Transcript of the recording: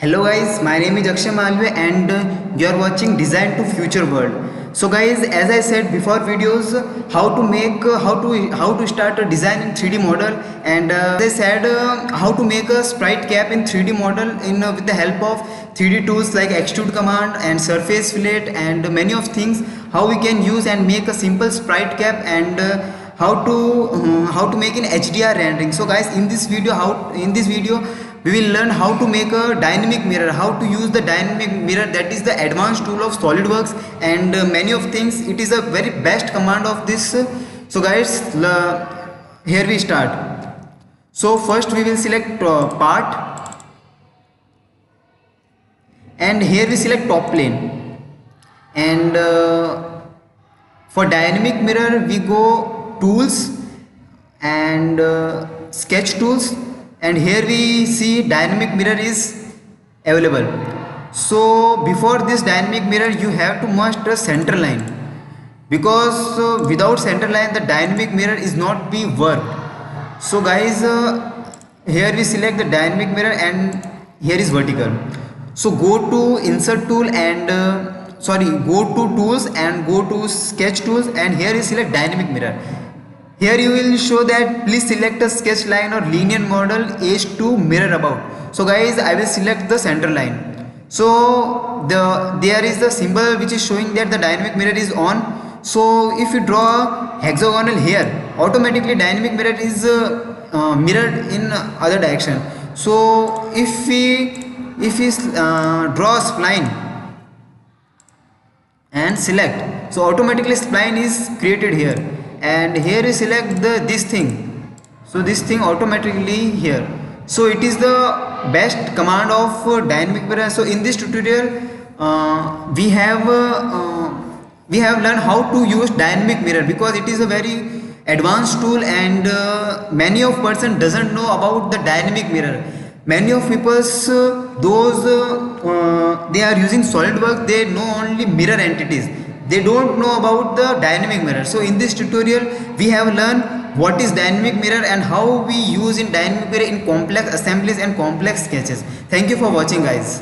Hello guys, my name is Akshay Malve and you are watching Design to Future World. So guys, as I said before videos, how to start a design in 3D model, and as I said how to make a sprite cap in 3D model in with the help of 3D tools like extrude command and surface fillet and many of things, how we can use and make a simple sprite cap, and how to make an HDR rendering. So guys, in this video we will learn how to make a dynamic mirror, how to use the dynamic mirror, that is the advanced tool of Solidworks, and many of things. It is a very best command of this. So guys, here we start. So first we will select part, and here we select top plane, and for dynamic mirror we go tools and sketch tools, and here we see dynamic mirror is available. So before this dynamic mirror you have to must a center line, because without center line the dynamic mirror is not be worked. So guys, here we select the dynamic mirror and here is vertical. So go to insert tool and go to tools and go to sketch tools, and here is select dynamic mirror. Here you will show that please select a sketch line or linear model edge to mirror about. So guys, I will select the center line. So there is the symbol which is showing that the dynamic mirror is on. So if you draw hexagonal here, automatically dynamic mirror is mirrored in other direction. So if we draw a spline and select, so automatically spline is created here, and here you select this thing, so this thing automatically here. So it is the best command of dynamic mirror. So in this tutorial we have learned how to use dynamic mirror, because it is a very advanced tool, and many of person doesn't know about the dynamic mirror. Many of people they are using SolidWorks, they know only mirror entities, they don't know about the dynamic mirror. So in this tutorial we have learned what is dynamic mirror and how we use in dynamic mirror in complex assemblies and complex sketches. Thank you for watching guys.